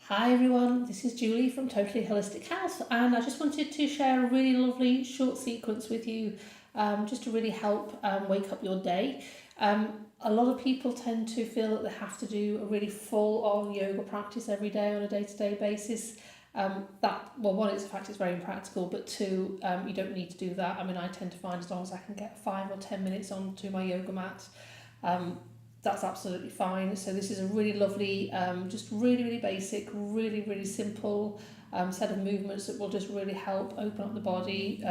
Hi everyone, this is Julie from Totally Holistic Health, and I just wanted to share a really lovely short sequence with you just to really help wake up your day. A lot of people tend to feel that they have to do a really full-on yoga practice every day on a day-to-day basis. One, it's it's very impractical, but two, you don't need to do that. I mean, I tend to find as long as I can get 5 or 10 minutes onto my yoga mat, that's absolutely fine. So this is a really lovely, just really basic, really simple set of movements that will just really help open up the body,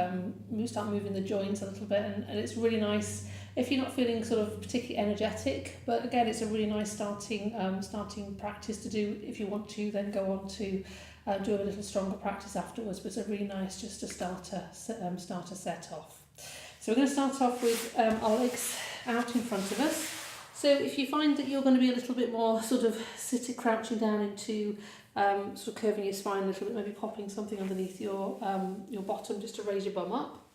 start moving the joints a little bit, and it's really nice if you're not feeling sort of particularly energetic. But again, it's a really nice starting practice to do. If you want to then go on to do a little stronger practice afterwards, but it's a really nice just to start a set off. So we're going to start off with our legs out in front of us. So if you find that you're going to be a little bit more sort of crouching down into sort of curving your spine a little bit, maybe popping something underneath your bottom just to raise your bum up.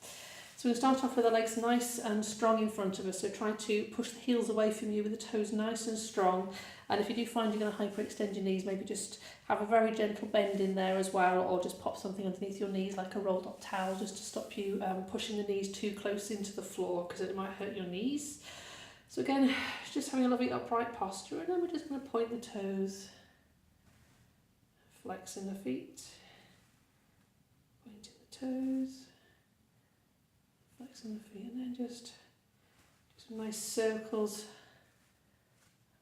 So we're going to start off with the legs nice and strong in front of us. So try to push the heels away from you with the toes nice and strong. And if you do find you're going to hyperextend your knees, maybe just have a very gentle bend in there as well, or just pop something underneath your knees like a rolled up towel just to stop you pushing the knees too close into the floor because it might hurt your knees. So again, just having a lovely upright posture, and then we're just going to point the toes, flexing the feet, pointing the toes, flexing the feet, and then just do some nice circles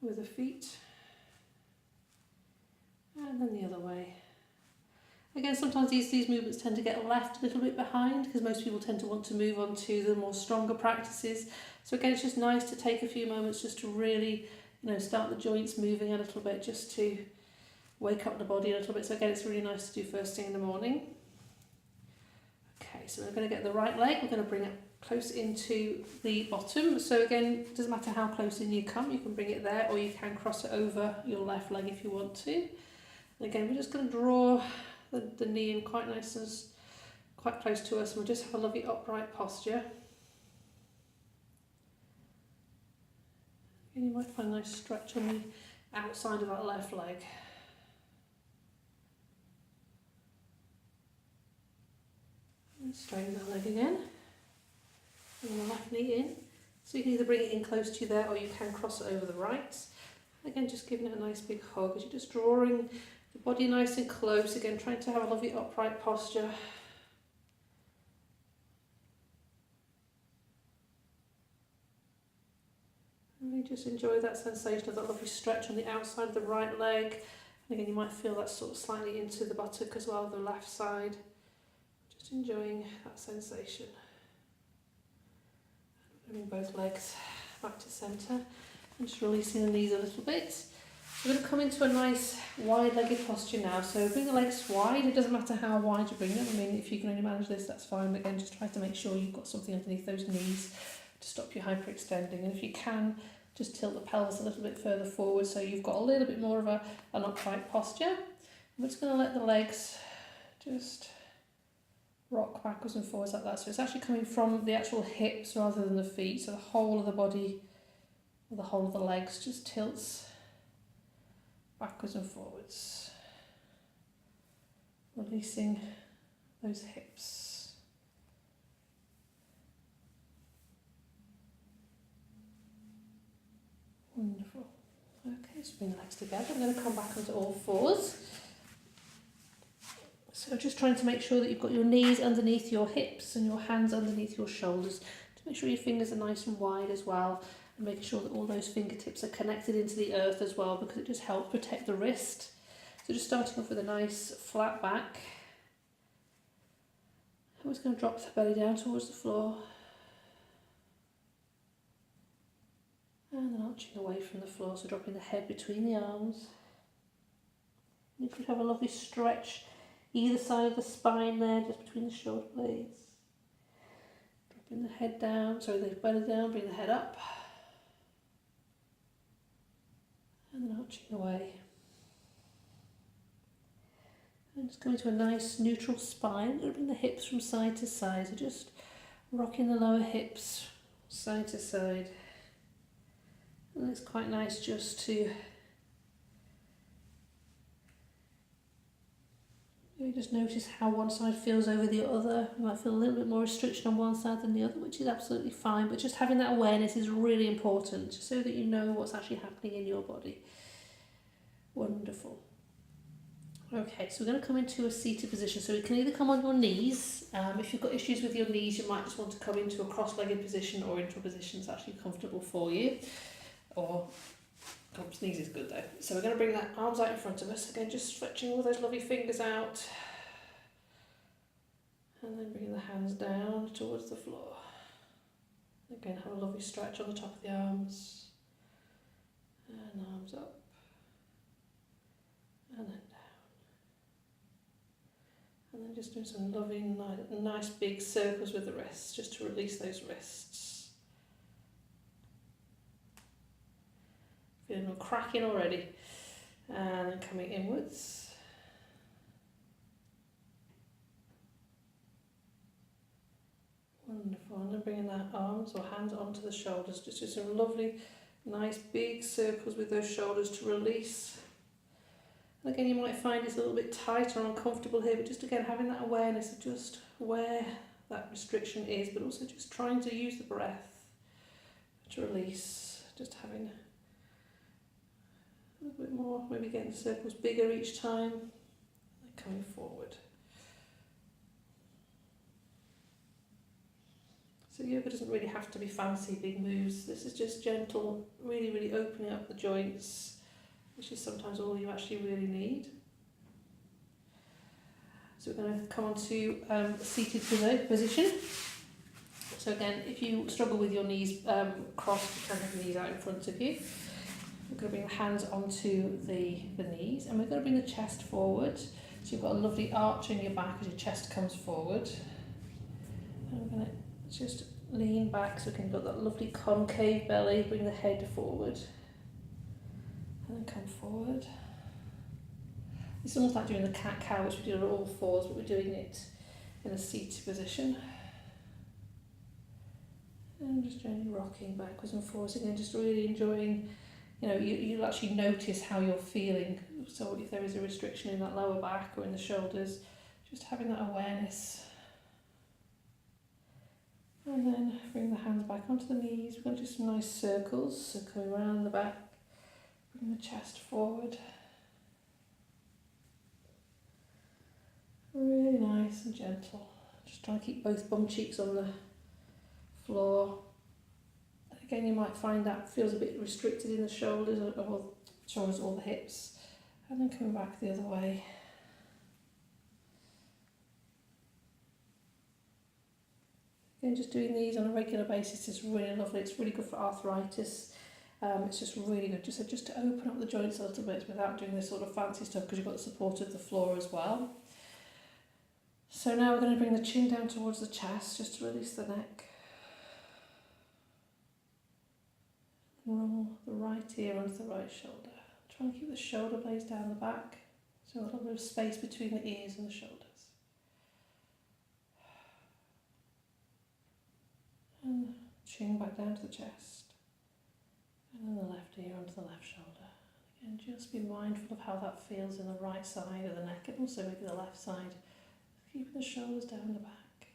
with the feet, and then the other way. Again, sometimes these movements tend to get left a little bit behind because most people tend to want to move on to the more stronger practices. So again, it's just nice to take a few moments just to really, start the joints moving a little bit, just to wake up the body a little bit. So again, it's really nice to do first thing in the morning. Okay, so we're going to get the right leg, we're going to bring it close into the bottom. So again, it doesn't matter how close in you come, you can bring it there, or you can cross it over your left leg if you want to. And again, we're just going to draw the knee in quite nice and quite close to us, and we'll just have a lovely upright posture. And you might find a nice stretch on the outside of that left leg. And straighten that leg again. Bring the left knee in. So you can either bring it in close to you there, or you can cross it over the right. Again, just giving it a nice big hug as you're just drawing the body nice and close. Again, trying to have a lovely upright posture. And you just enjoy that sensation of that lovely stretch on the outside of the right leg. And again, you might feel that sort of slightly into the buttock as well, the left side. Just enjoying that sensation. Bring both legs back to centre and just releasing the knees a little bit. We're going to come into a nice wide-legged posture now. So bring the legs wide. It doesn't matter how wide you bring them. I mean, if you can only manage this, that's fine. But again, just try to make sure you've got something underneath those knees to stop you hyperextending. And if you can, just tilt the pelvis a little bit further forward so you've got a little bit more of an upright posture. We're just going to let the legs just rock backwards and forwards like that. So it's actually coming from the actual hips rather than the feet. So the whole of the body, or the whole of the legs, just tilts backwards and forwards, releasing those hips. Wonderful. Okay, so bring the legs together. I'm going to come back onto all fours. So just trying to make sure that you've got your knees underneath your hips and your hands underneath your shoulders, to make sure your fingers are nice and wide as well. And making sure that all those fingertips are connected into the earth as well, because it just helps protect the wrist. So just starting off with a nice flat back. I'm just going to drop the belly down towards the floor. And then arching away from the floor, so dropping the head between the arms. You could have a lovely stretch either side of the spine there, just between the shoulder blades. Dropping the head down, the belly down, bring the head up. And then arching away. And just coming to a nice neutral spine. Bring the hips from side to side. So just rocking the lower hips side to side. And it's quite nice just to Maybe just notice how one side feels over the other. You might feel a little bit more restriction on one side than the other, which is absolutely fine, but just having that awareness is really important, just so that you know what's actually happening in your body. Wonderful. Okay, so we're going to come into a seated position. So you can either come on your knees. If you've got issues with your knees, you might just want to come into a cross-legged position or into a position that's actually comfortable for you. Or knees is good though. So we're going to bring that arms out in front of us. Again, just stretching all those lovely fingers out. And then bringing the hands down towards the floor. Again, have a lovely stretch on the top of the arms. And arms up. And then down. And then just doing some lovely, nice big circles with the wrists, just to release those wrists. Feeling them cracking already. And then coming inwards. Wonderful. And then bringing that arms or hands onto the shoulders. Just do some lovely, nice big circles with those shoulders to release. And again, you might find it's a little bit tight or uncomfortable here, but just again, having that awareness of just where that restriction is, but also just trying to use the breath to release. Just having a little bit more, maybe getting the circles bigger each time, and coming forward. So yoga doesn't really have to be fancy, big moves. This is just gentle, really, really opening up the joints, which is sometimes all you actually really need. So we're going to come on to seated position. So again, if you struggle with your knees crossed, you can have the knees out in front of you. We're going to bring the hands onto the knees, and we're going to bring the chest forward. So you've got a lovely arch in your back as your chest comes forward. And we're going to just lean back so we can get that lovely concave belly, bring the head forward. And then come forward. It's almost like doing the cat-cow, which we do on all fours, but we're doing it in a seated position. And just gently rocking backwards and forwards again, just really enjoying, you'll actually notice how you're feeling. So if there is a restriction in that lower back or in the shoulders, just having that awareness. And then bring the hands back onto the knees. We're going to do some nice circles, so coming around the back. Bring the chest forward. Really nice and gentle. Just trying to keep both bum cheeks on the floor. Again, you might find that feels a bit restricted in the shoulders or the hips. And then coming back the other way. Again, just doing these on a regular basis is really lovely. It's really good for arthritis. It's just really good just to open up the joints a little bit without doing this sort of fancy stuff, because you've got the support of the floor as well. So now we're going to bring the chin down towards the chest just to release the neck. Roll the right ear onto the right shoulder. Try and keep the shoulder blades down the back, so a little bit of space between the ears and the shoulders. And chin back down to the chest. And then the left ear onto the left shoulder. Again, just be mindful of how that feels in the right side of the neck, and also maybe the left side. Keeping the shoulders down the back.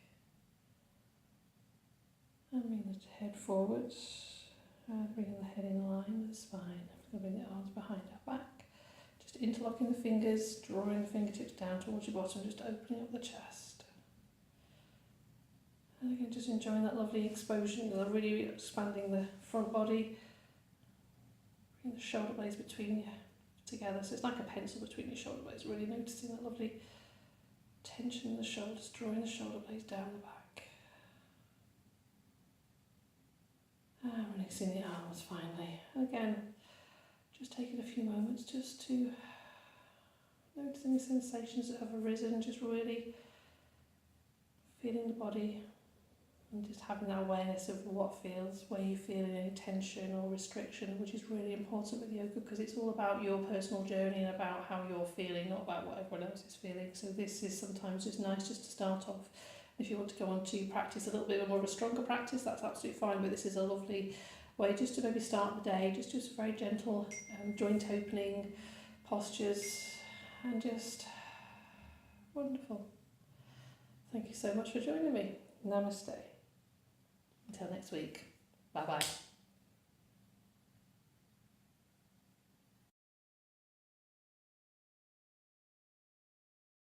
And bring the head forwards. And bringing the head in line with the spine. We're going to bring the arms behind our back. Just interlocking the fingers, drawing the fingertips down towards your bottom, just opening up the chest. And again, just enjoying that lovely exposure, really expanding the front body. Bring the shoulder blades between you together, so it's like a pencil between your shoulder blades, really noticing that lovely tension in the shoulders, drawing the shoulder blades down the back. And releasing the arms finally. Again, just taking a few moments just to notice any sensations that have arisen, just really feeling the body and just having that awareness of what feels, where you feel any tension or restriction, which is really important with yoga, because it's all about your personal journey and about how you're feeling, not about what everyone else is feeling. So this is sometimes just nice just to start off. If you want to go on to practice a little bit more of a stronger practice, that's absolutely fine, but this is a lovely way just to maybe start the day, just do some very gentle joint opening postures, and just Wonderful. Thank you so much for joining me. Namaste. Until next week. Bye bye.